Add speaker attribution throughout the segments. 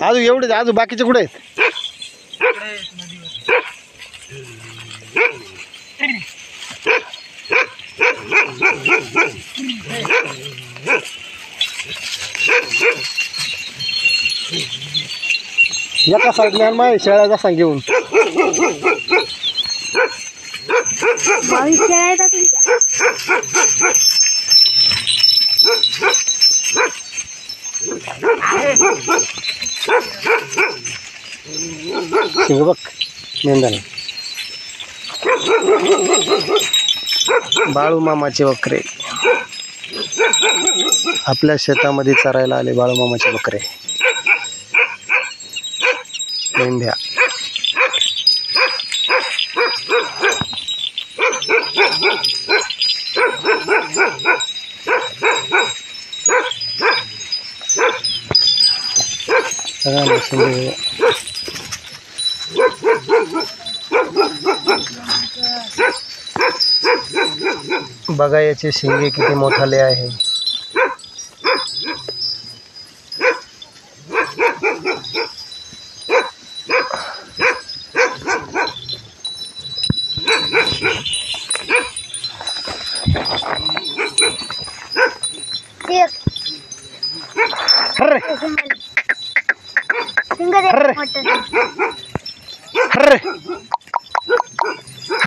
Speaker 1: अजून एवढे अजून बाकीचे कुठे आहेत? एका साईडने माय शेळ्या जा सांग घेऊन. शिंग बघ मेंढ्याला. बाळू मामाचे बकरे आपल्या शेतामध्ये चरायला आले. बाळू मामाचे बकरे मेंढ्या. बघा याचे शिंगे किती मोठाले आहे.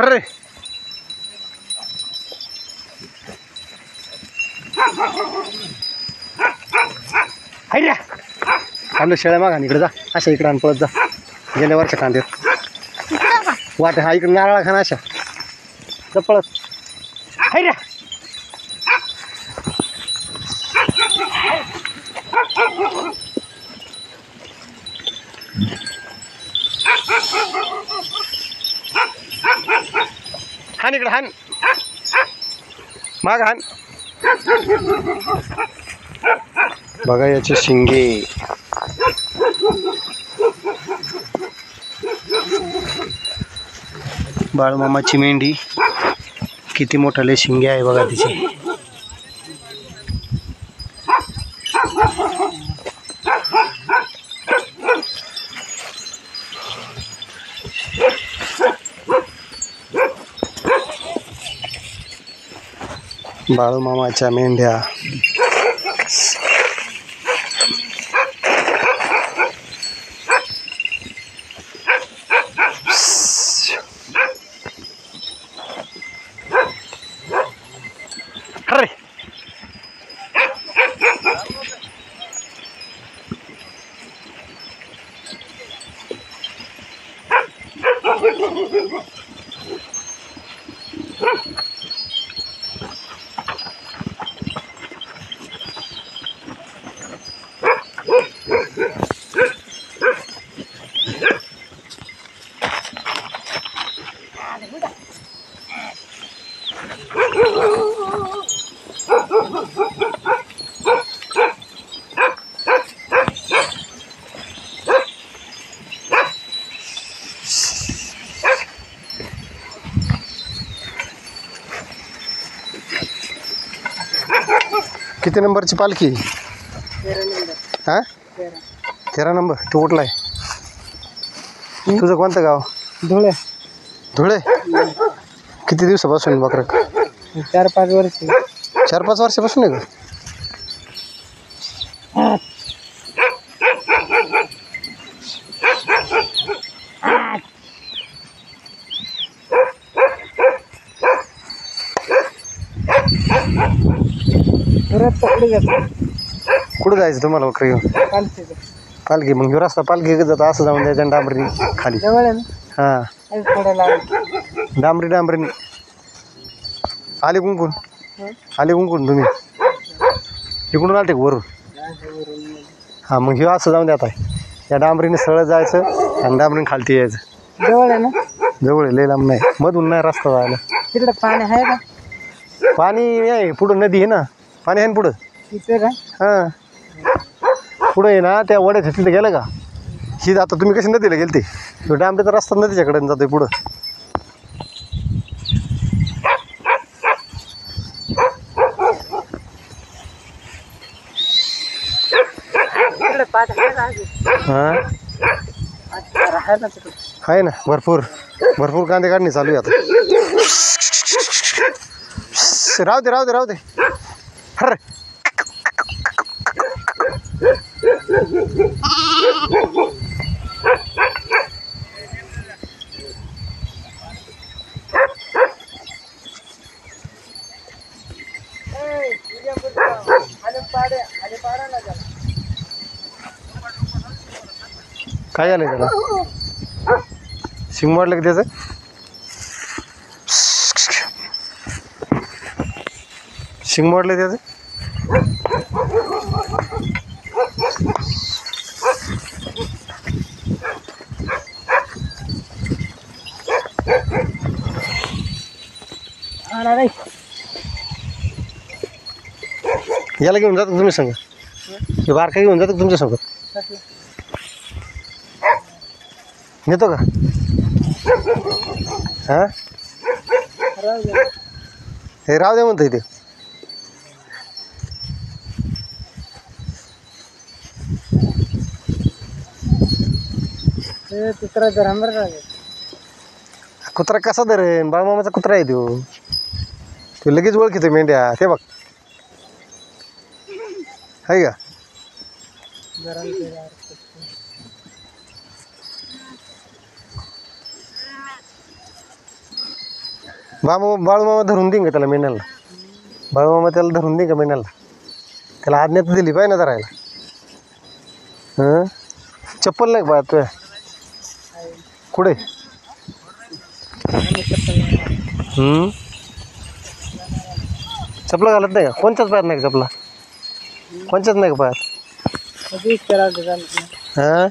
Speaker 1: अरे आपल्या शेळ्या मागा इकडे जा. अशा इकडे आण पळत जा. गेल्या वरच्या कांद्यात वाट हा इकडे नारळा खाना अशा जा पळत. हायऱ्या हान इकडे हान माग हान. बघा याचे शिंगे. बाळूमामाची मेंढी किती मोठाले शिंगे आहे बघा तिचे. बाळूमामाच्या मेंढ्या. अरे किती नंबरची पालखी?
Speaker 2: 13 नंबर.
Speaker 1: हां 13 नंबर. तू कुठला आहे? तुझं कोणतं गाव?
Speaker 2: धुळे.
Speaker 1: धुळे. किती दिवसापासून बकरं?
Speaker 2: 4-5 वर्ष.
Speaker 1: 4-5 वर्षापासून आहे का? कुठं जायचं तुम्हाला बकरी घेऊन? पालखी. मग घेऊ रस्ता पालखी जात असं जाऊन द्यायचं डांबरी खाली. हां डांबरी आले कुंकून. आले कुंकून तुम्ही इकडून आलते वरून? हां मग घेऊ असं जाऊन द्या. आता या डांबरीने सरळ जायचं आणि डांबरीने खालती यायचं.
Speaker 2: जवळ आहे ना?
Speaker 1: जवळ आहे, लय लांब नाही. मधून नाही रस्ता जायला.
Speaker 2: तिकडे पाणी आहे का?
Speaker 1: पाणी आहे पुढं, नदी आहे ना. पाणी आहे ना पुढं.
Speaker 2: तिथे का?
Speaker 1: हां पुढं आहे ना. त्या वड्याच्या तिथं गेलं का? ही आता तुम्ही कशी नदीला गेलते? तो डांबरीचा रस्ता नदीच्याकडे जातोय पुढं.
Speaker 2: पाठ आहे ना अजून.
Speaker 1: हां
Speaker 2: आहे ना तिकडे.
Speaker 1: आहे ना भरपूर भरपूर कांदे काढणे चालू आहे आता. राहू दे राहू दे राहू दे. हर काय झालं त्याला शिंग मोडलं की त्याचं. शिंग मोडलं त्याचं. याला घेऊन जातो तुम्ही सांगा. हे बारका घेऊन जातो तुमच्या सोबत. नेतो का हां. हे राहू दे म्हणतो इथे.
Speaker 2: तिसरा नंबर राहिले.
Speaker 1: कुत्रा कसा धरेन बाळमामाचा कुत्रा आहे तो लगेच ओळखीतो मेंढ्या. ते बघ आहे का. बाळूमामा धरून देईन का त्याला मेंढ्याला. बाळूमामा त्याला धरून देईन का मेंढ्याला. त्याला आज्ञा तर दिली पाहिजे ना धरायला. हां चप्पल नाही का तुया कुठे. चपला घालत नाही का. कोणत्याच पायात नाही का चपला. कोणत्याच नाही का पायात.
Speaker 2: कधी
Speaker 1: हां